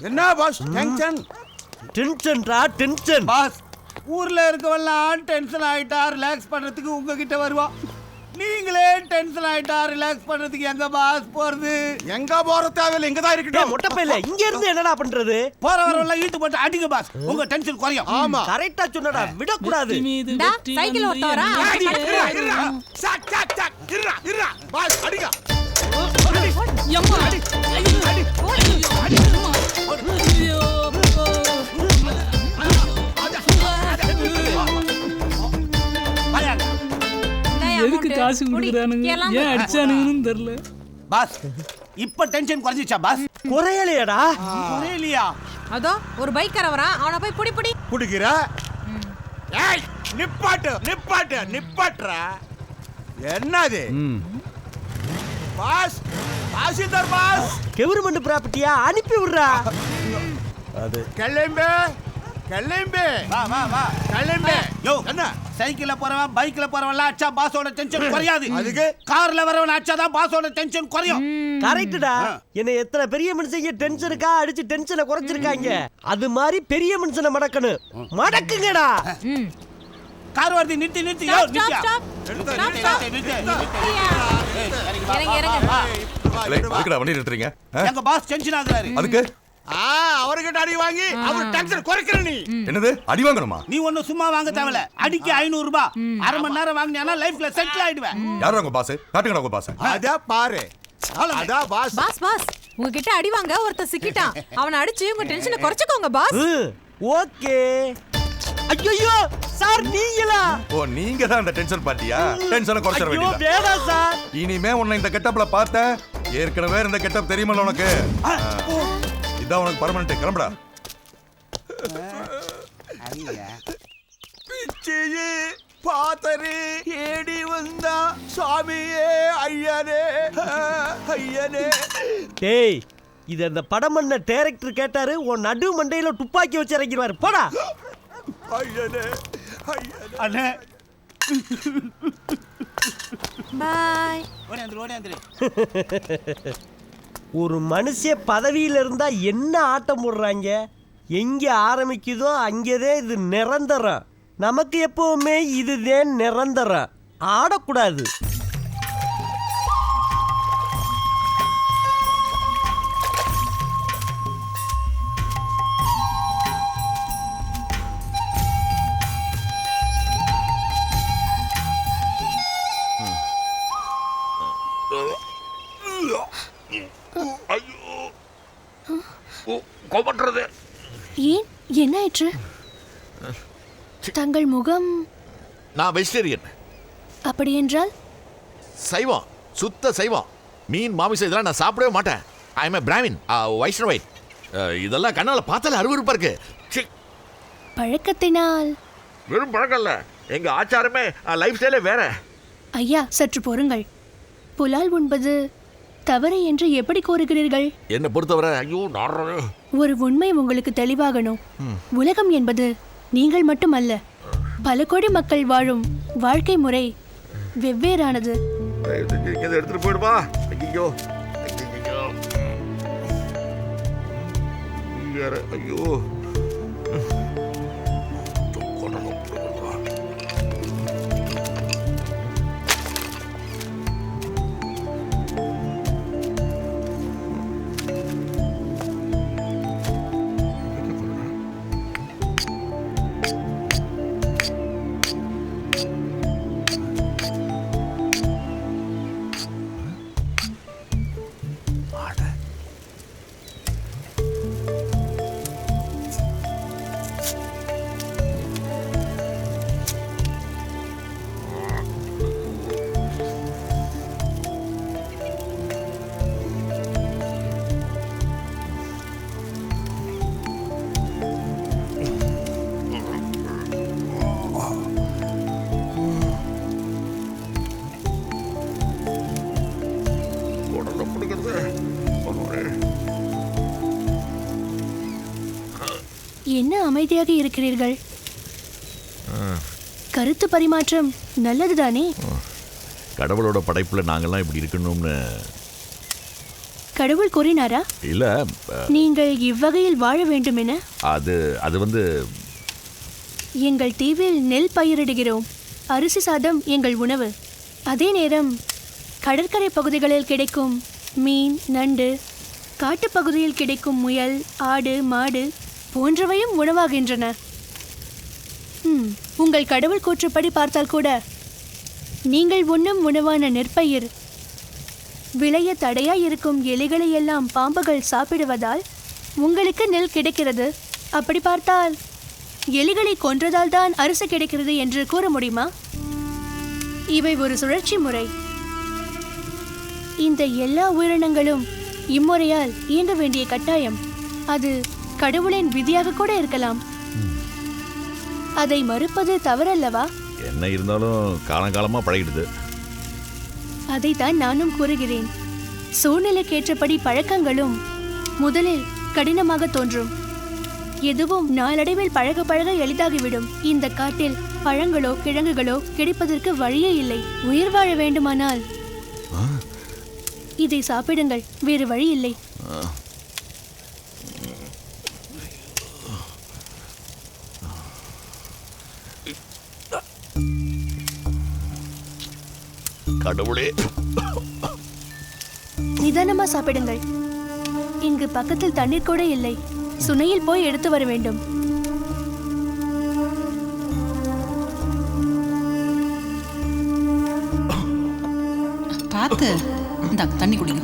என்ன pass tension? டென்ஷன்டா tension. Pass ஊர்ல இருக்கவெல்லாம் tension ஆயிட்டா ரிலாக்ஸ் பண்றதுக்கு உங்ககிட்ட வருவான். நீங்களே டென்ஷன் ஆயிட்டா ரிலாக்ஸ் பண்றதுக்கு எங்க பாஸ் போறது? எங்க போற தேவையில்லை, இங்க தான் இருக்கட்டும். மொட்டப்பையில இங்க இருந்து என்னடா பண்றது? போற வரவெல்லாம் இழுத்து போட்டு அடிங்க பாஸ், உங்க டென்ஷன் குறையும். ஆமா கரெக்ட்டா சொன்னடா, விட கூடாது. சைக்கிள் ஓட்டவரா? சக் சக் சக் இருடா இருடா பாஸ் அடிங்க. யம்மா அடி அடி அடி அடி எதுக்கு காசு கொடுக்குறானுங்க, ஏன் அடிச்சானுங்கன்னு தெரியல. பாஸ் இப்ப டென்ஷன் குறைஞ்சிச்சா பாஸ்? குறையலையாடா? குறையலையா? அதோ ஒரு பைக்கர வரான், அவனை போய் புடி புடி. புடிக்கிற? ஏய் நிப்பாட்டு நிப்பாட்டு நிப்பாட்றா. என்னது பாஸ்? தாசில்தார் பாஸ், கவர்மெண்ட் ப்ராப்பர்ட்டியா அனுப்பி விடுறா. அது கிளம்பு கிளம்பு வா வா வா கிளம்பு. யோ என்ன சைக்கிள்ல போறவன் பைக்ல போறவன்லாம் அச்சா பாஸோட டென்ஷன் குறையாது. அதுக்கு கார்ல வரவன் அச்சா தான் பாஸோட டென்ஷன் குறையும். கரெக்ட்டா. என்ன எத்தனை பெரிய மனுஷங்க டென்ஷனுக்கா அடிச்சு டென்ஷனை குறைச்சிருக்காங்க. அது மாதிரி பெரிய மனுஷனை மடக்கணும். மடக்குங்கடா. கார் வருது, நிறுத்தி நிறுத்தி. யோ நிறுத்தியா? இறங்க இறங்க. எதுக்குடா வண்டி நிறுத்துறீங்க? எங்க பாஸ் டென்ஷன் ஆகுறாரு. அதுக்கு அவர்கிட்ட அடி வாங்கி அவர் டென்ஷன் குறைக்கிற நீ. என்னது அடி வாங்கணுமா? நீ ஒண்ணு சும்மா வாங்க தேவல. அடிக்கு 500 ரூபாய். அரை மணி நேரம் வாங்கினா லைஃப்ல செட்டில் ஆயிடுவேன். யாரா உங்க பாஸ்? காட்டுங்கடா உங்க பாஸ். அத பாரு. அத பாஸ். பாஸ் பாஸ் உங்ககிட்ட அடி வாங்க ஒருத்த சிக்கிட்டான். அவனை அடிச்சு உங்க டென்ஷனை குறைச்சுக்கோங்க பாஸ். ஓகே. ஐயோ சார் நீங்களா? ஓ நீங்க தான் அந்த டென்ஷன் பார்ட்டியா? டென்ஷனை குறைச்சற வேண்டியதா? வேணாம் சார். இனிமே உன்னை இந்த கெட்டப்ல பார்த்த ஏற்கனவே இந்த கெட்டப் தெரியுமல உனக்கு? இதான் உனக்கு பர்மனன்ட். கிளம்புடா. பிச்சையே பாத்தரே ஏடி வந்தா சாமியே ஐயனே ஐயனே. டேய் இது அந்த படம் பண்ண டைரக்டர் கேட்டாரு, உன் நடு மண்டையில துப்பாக்கி வச்சு இறங்கிடுவாரு. போடா. ஐயனே ஐயனே. அண்ணே பாய். ஓடியாந்திரு. ஒரு மனுஷன் பதவியில இருந்தா என்ன ஆட்டம் போடுறாங்க. எங்க ஆரம்பிக்குதோ அங்கேதான் இது நிரந்தரம். நமக்கு எப்பவுமே இதுதான் நிரந்தரம். ஆடக்கூடாது. ஏன் என்ன ஆயிற்று? தங்கள் முகம். நான் வெஜிடேரியன். அப்படி என்றால் சைவம், சுத்த சைவம். மீன் மாமிசம் இதெல்லாம் நான் சாப்பிடவே மாட்டேன். I am Brahmin, Vaishnavite. இதெல்லாம் கண்ணால பார்த்தாலே அருவருப்பா இருக்கு. பழக்கத்தினால். வெறும் பழக்கம் இல்ல, எங்க ஆச்சாரமே லைஃப் ஸ்டைலே வேற. ஐயா சற்று பொறுங்கள். புலால் உண்பது தவறு என்று எப்படி கூறுகிறீர்கள்? என்ன பொறுத்தவரை ஐயோ நாடுறே. ஒரு உண்மை உங்களுக்கு தெளிவாகணும். உலகம் என்பது நீங்கள் மட்டுமல்ல, பல கோடி மக்கள் வாழும் வாழ்க்கை முறை வெவ்வேறானது. எடுத்துட்டு போயிடுமா? ஐயோ ஐயோ என்ன அமைதியாக இருக்கிறீர்கள்? கருத்து பரிமாற்றம் நல்லதுதானே? கடவுளோட படைப்புல நாங்கெல்லாம் இப்படி இருக்கணும்னு கடவுள் கூறினாரா? இல்ல நீங்கள் இவ்வகையில் வாழ வேண்டும் என? அது வந்து எங்கள் தீவில் நெல் பயிரிடுகிறோம். அரிசி சாதம் எங்கள் உணவு. அதே நேரம் கடற்கரை பகுதிகளில் கிடைக்கும் மீன், நண்டு, காட்டுப்பகுதியில் கிடைக்கும் முயல், ஆடு, மாடு போன்றவையும் உணவாகின்றன. உங்கள் கடவுள் கூற்றுப்படி பார்த்தால் கூட நீங்கள் உண்ணும் உணவான நெற்பயிர் விளைய தடையாய் இருக்கும் எலிகளை எல்லாம் பாம்புகள் சாப்பிடுவதால் உங்களுக்கு நெல் கிடைக்கிறது. அப்படி பார்த்தால் எலிகளை கொன்றதால் தான் அரிசி கிடைக்கிறது என்று கூற முடியுமா? இவை ஒரு சுழற்சி முறை. இந்த எல்லா உயிரினங்களும் இம்முறையால் இயங்க வேண்டிய கட்டாயம். அது கடவுளின் விதியாக கூட இருக்கலாம். அதை மறுப்பது தவறல்லவா? என்ன இருந்தாலும் காலங்காலமா பழகிடுது. அதைத்தான் நானும் கூறுகிறேன். சூழ்நிலைக்கேற்றபடி பழக்கங்களும் முதலில் கடினமாக தோன்றும். எதுவும் நாளடைவில் பழக பழக எளிதாகிவிடும். இந்த காட்டில் பழங்களோ கிழங்குகளோ கிடைப்பதற்கு வழியே இல்லை. உயிர் வாழ வேண்டுமானால் இதை சாப்பிடுங்கள், வேறு வழி இல்லை. கடவுளே, நிதானமா சாப்பிடுங்கள். இங்கு பக்கத்தில் தண்ணீர் கூட இல்லை. சுனையில் போய் எடுத்து வர வேண்டும். பார்த்து இந்த தண்ணி குடிங்க.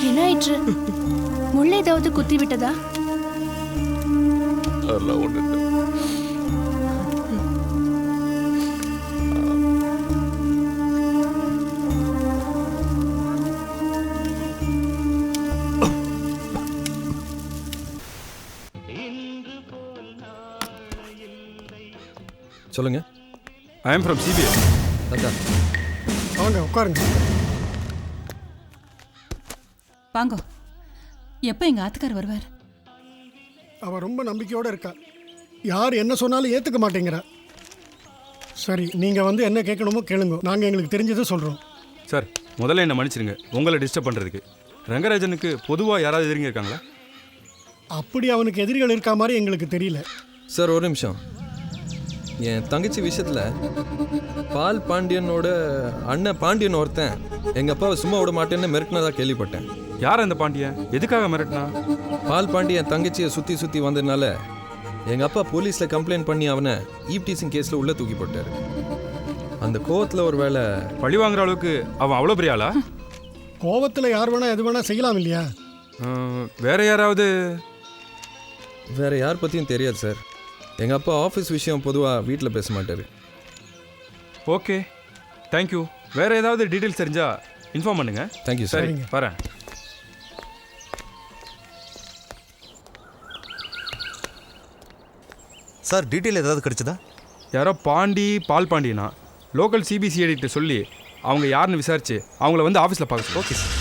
என்ன ஆயிற்று? முள்ளை ஏதாவது குத்தி விட்டதா? அதெல்லாம் ஒண்ணு இல்ல. சொல்லுங்க. I am from CBI. அதான் வாங்க உட்காருங்க. வாங்க. எப்போ எங்கள் ஆத்துக்கார் வருவார்? அவள் ரொம்ப நம்பிக்கையோடு இருக்கா. யார் என்ன சொன்னாலும் ஏற்றுக்க மாட்டேங்கிறா. சரி, நீங்கள் வந்து என்ன கேட்கணுமோ கேளுங்க. நாங்கள் எங்களுக்கு தெரிஞ்சதை சொல்கிறோம். சார், முதல்ல என்னை மன்னிச்சிருங்க உங்களை டிஸ்டர்ப் பண்ணுறதுக்கு. ரங்கராஜனுக்கு பொதுவாக யாராவது எதிரிங்க இருக்காங்களா? அப்படி அவனுக்கு எதிரிகள் இருக்கா மாதிரி எங்களுக்கு தெரியல. சார், ஒரு நிமிஷம். என் தங்கச்சி விஷயத்தில் பால் பாண்டியனோட அண்ணன் பாண்டியன் ஒருத்தன் எங்கள் அப்பாவை சும்மா விட மாட்டேன்னு மிரட்டினதா கேள்விப்பட்டேன். யார் அந்த பாண்டியன்? எதுக்காக மிரட்டினா? பால் பாண்டியன் தங்கச்சியை சுற்றி வந்ததுனால எங்கள் அப்பா போலீஸில் கம்ப்ளைண்ட் பண்ணி அவனை ஈவ் டீசிங் கேஸில் உள்ளே தூக்கி போட்டார். அந்த கோவத்தில் ஒரு வேளை பழி வாங்குற அளவுக்கு அவன் அவ்வளோ பெரிய ஆளா? கோவத்தில் யார் வேணால் எது வேணால் செய்யலாம் இல்லையா? வேற யாராவது? வேறு யார் பற்றியும் தெரியாது சார். எங்கள் அப்பா ஆஃபீஸ் விஷயம் பொதுவாக வீட்டில் பேச மாட்டார். Okay, thank you. வேறு ஏதாவது டீட்டெயில்ஸ் தெரிஞ்சால் இன்ஃபார்ம் பண்ணுங்க. Thank you sir. சரி, வரேன். சார், டீட்டெயில் ஏதாவது கிடைச்சதா? யாரோ பால் பாண்டியனா லோக்கல் சிபிசிஐடிட்ட சொல்லி அவங்க யாருன்னு விசாரிச்சு அவங்கள வந்து ஆஃபீஸில் பார்க்க. Okay sir.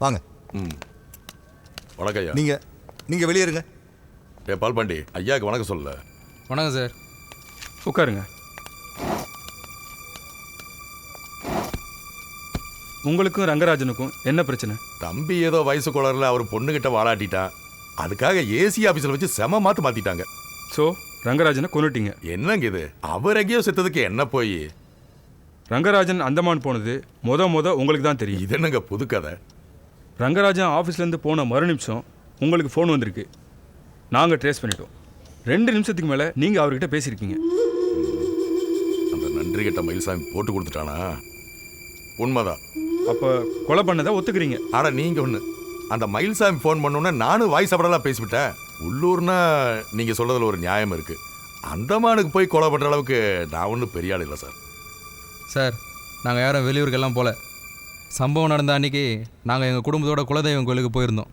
வாங்க. வணக்கம் ஐயா. நீங்கள் வெளியே இருங்க. பால் பாண்டி ஐயாவுக்கு வணக்கம் சொல்ல. வணக்கம் சார். உட்காருங்க. உங்களுக்கும் ரங்கராஜனுக்கும் என்ன பிரச்சனை? தம்பி ஏதோ வயசு குளரில் அவர் பொண்ணுகிட்ட வாலாட்டிட்டான். அதுக்காக ஏசி ஆஃபீஸில் வச்சு செம மாற்றிட்டாங்க. ஸோ ரங்கராஜனை கொன்னுட்டீங்க. என்னங்க இது? அவர் எங்கேயோ செத்ததுக்கு என்ன போய்? ரங்கராஜன் அந்தமான் போனது உங்களுக்கு தான் தெரியும். இது என்னங்க புது கதை? ரங்கராஜன் ஆஃபீஸ்லேருந்து போன மறு நிமிஷம் உங்களுக்கு ஃபோன் வந்திருக்கு. நாங்கள் ட்ரேஸ் பண்ணிட்டோம். 2 நிமிஷத்துக்கு மேலே நீங்கள் அவர்கிட்ட பேசியிருக்கீங்க. அந்த நன்றி கிட்ட மயில்சாமி போட்டு கொடுத்துட்டானா? உண்மைதான். அப்போ கொலை பண்ணதை ஒத்துக்கிறீங்க? ஆனா நீங்கள் ஒன்று, அந்த மயில்சாமி ஃபோன் பண்ணோன்னா நானும் வாய்ஸ் அப்படலாம் பேசிவிட்டேன். உள்ளூர்னா நீங்கள் சொல்கிறதுல ஒரு நியாயம் இருக்குது. அந்தமானுக்கு போய் கொலை பண்ணுற அளவுக்கு நான் ஒன்றும் பெரிய ஆள் இல்லை சார். சார், நாங்கள் யாரும் வெளியூருக்கெல்லாம் போகல. சம்பவம் நடந்த அன்றைக்கி நாங்கள் எங்கள் குடும்பத்தோட குலதெய்வம் கோயிலுக்கு போயிருந்தோம்.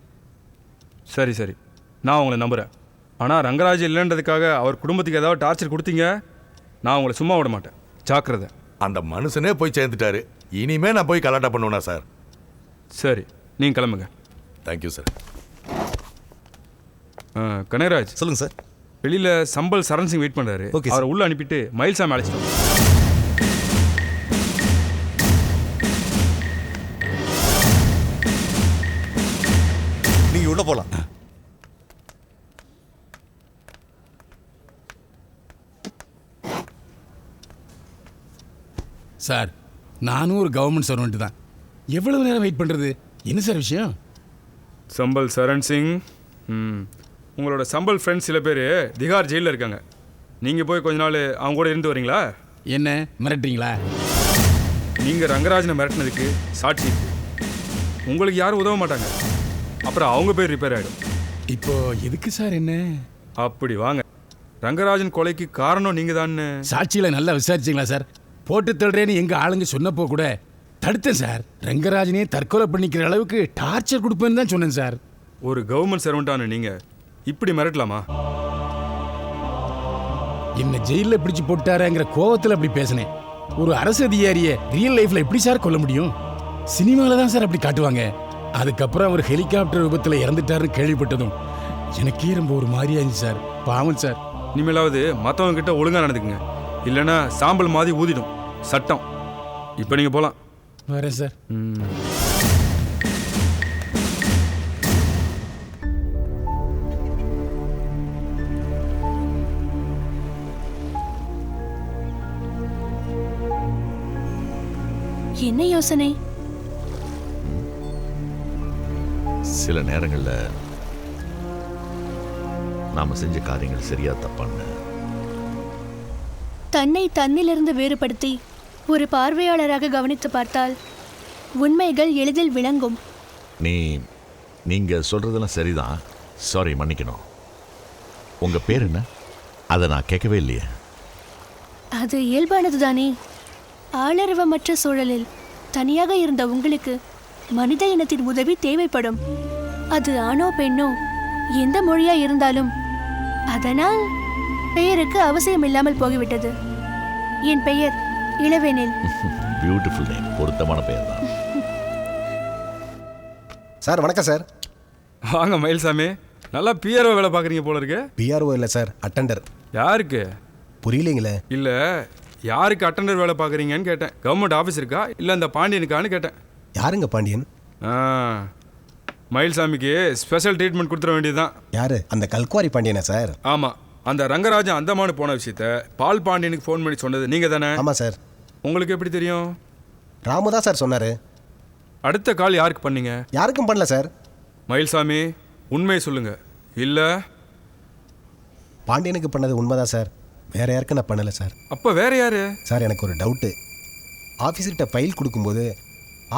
சரி சரி, நான் உங்களை நம்புகிறேன். ஆனால் ரங்கராஜ் இல்லைன்றதுக்காக அவர் குடும்பத்துக்கு ஏதாவது டார்ச்சர் கொடுத்தீங்க, நான் உங்களை சும்மா விட மாட்டேன். ஜாக்கிரதை. அந்த மனுஷனே போய் சேர்ந்துட்டாரு, இனிமே நான் போய் கலாட்டா பண்ணுவேனா சார்? சரி, நீங்கள் கிளம்புங்க. Thank you sir. கனகராஜ், சொல்லுங்க சார். வெளியில் சம்பல் சரண் சிங் வெயிட் பண்ணுறாரு. ஓகே, அவரை உள்ளே அனுப்பிட்டு மயில்சாமி அழைச்சிட்டோம். நீங்க உள்ள போலாம். சார், நானும் ஒரு கவர்மெண்ட் சர்வெண்ட் தான். எவ்வளவு நேரம் வெயிட் பண்ணுறது? என்ன சார் விஷயம்? சம்பல் சரண் சிங், உங்களோட சம்பல் ஃப்ரெண்ட்ஸ் சில பேர் திகார் ஜெயிலில் இருக்காங்க. நீங்கள் போய் கொஞ்ச நாள் அவங்க கூட இருந்து வரீங்களா? என்ன மிரட்டுறீங்களா? நீங்கள் ரங்கராஜனை மிரட்டினதுக்கு சாட்சி இருக்கு. உங்களுக்கு யாரும் உதவ மாட்டாங்க, அப்புறம் அவங்க பேர் ரிப்பேர் ஆகிடும். இப்போ எதுக்கு சார் என்ன? அப்படி வாங்க, ரங்கராஜன் கொலைக்கு காரணம் நீங்கள் தான். சாட்சியில நல்லா விசாரிச்சிங்களா சார்? போட்டு தள்ளுறேன்னு எங்கள் ஆளுங்க சொன்னப்போ கூட தடுத்தேன் சார். ரங்கராஜனே தற்கொலை பண்ணிக்கிற அளவுக்கு டார்ச்சர் கொடுப்பேன்னு தான் சொன்னேன் சார். ஒரு கவர்மெண்ட் சர்வெண்ட்டான நீங்கள் இப்படி மிரட்டலாமா? என்ன ஜெயிலில் பிடிச்சி போட்டாரங்கிற கோவத்தில் அப்படி பேசினேன். ஒரு அரசு அதிகாரியை ரியல் லைஃப்ல எப்படி சார் கொல்ல முடியும்? சினிமாவில் தான் சார் அப்படி காட்டுவாங்க. அதுக்கப்புறம் அவர் ஹெலிகாப்டர் விபத்தில் இறந்துட்டாருன்னு கேள்விப்பட்டதும் எனக்கே ரொம்ப ஒரு மாதிரியா இருந்துச்சு சார். பாவம் சார். இனிமேலாவது மற்றவங்க கிட்ட ஒழுங்காக நடந்துக்குங்க, இல்லைன்னா சாம்பல் மாதிரி ஊதிடும் சட்டம். இப்போ நீங்கள் போகலாம். வரேன் சார். என்ன யோசனை? சில நேரங்களில் நாம செஞ்ச காரியங்கள் சரியா தப்பான்னு தன்னை தன்னிலிருந்து வேறுபடுத்தி ஒரு பார்வையாளராக கவனித்து பார்த்தால் உண்மைகள் எளிதில் விளங்கும். நீங்க சொல்றதெல்லாம் சரிதான். சாரி, மன்னிக்கணும். உங்க பேர் என்ன? அதை நான் கேட்கவே இல்லையே. அது இயல்பானது தானே. ஆளரவமற்ற சூழலில் தனியாக இருந்த உங்களுக்கு மனித இனத்தின் உதவி தேவைப்படும். அது ஆணோ பெண்ணோ எந்த மொழியா இருந்தாலும். அதனால் பெயருக்கு அவசியம் இல்லாமல் போய்விட்டது. என் பெயர் இளவேனில். பியூட்டிஃபுல் நேம், பொருத்தமான பெயர் தான். சார் வணக்கம் சார். வாங்க மயில்சாமி, நல்லா பிஆர்ஓ வேலை பார்க்குறீங்க போல இருக்கு. பிஆர்ஓ இல்லை சார், அட்டெண்டர். யாருக்கு? புரியலைங்களே. இல்லை, யாருக்கு அட்டெண்டர் வேலை பார்க்குறீங்கன்னு கேட்டேன். கவர்மெண்ட் ஆஃபீஸ் இருக்கா இல்லை அந்த பாண்டியனுக்கான்னு கேட்டேன். யாருங்க பாண்டியன்? மயில்சாமிக்கு ஸ்பெஷல் ட்ரீட்மெண்ட் கொடுத்துட வேண்டியதுதான். யாரு? அந்த கல்குவாரி பாண்டியனா சார்? ஆமாம், அந்த ரங்கராஜன் அந்தமானு போன விஷயத்த பால் பாண்டியனுக்கு ஃபோன் பண்ணி சொன்னது நீங்கள் தானே? ஆமாம் சார். உங்களுக்கு எப்படி தெரியும்? ராமு தான் சார் சொன்னார். அடுத்த கால் யாருக்கு பண்ணீங்க? யாருக்கும் பண்ணல சார். மயில்சாமி, உண்மையை சொல்லுங்க. இல்லை பாண்டியனுக்கு பண்ணது உண்மைதான் சார். வேற யாருக்கும் நான் பண்ணலை சார். அப்போ வேற யாரு? சார் எனக்கு ஒரு டவுட்டு. ஆஃபீஸர்கிட்ட ஃபைல் கொடுக்கும்போது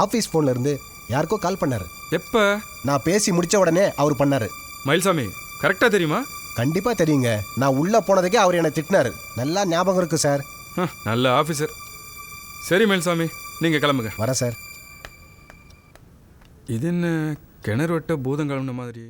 ஆஃபீஸ் ஃபோன்ல இருந்து யாருக்கோ கால் பண்ணாரு. எப்போ? நான் பேசி முடிச்ச உடனே அவர் பண்ணாரு. மயில்சாமி, கரெக்டாக தெரியுமா? கண்டிப்பாக தெரியுங்க. நான் உள்ளே போனதுக்கே அவர் என்னை திட்டினாரு. நல்லா ஞாபகம் இருக்கு சார். நல்ல ஆஃபீஸர். சரி மயில்சாமி, நீங்கள் கிளம்புங்க. வரேன் சார். இது என்ன கிணறு வெட்ட பூதம் கிளம்புன மாதிரி?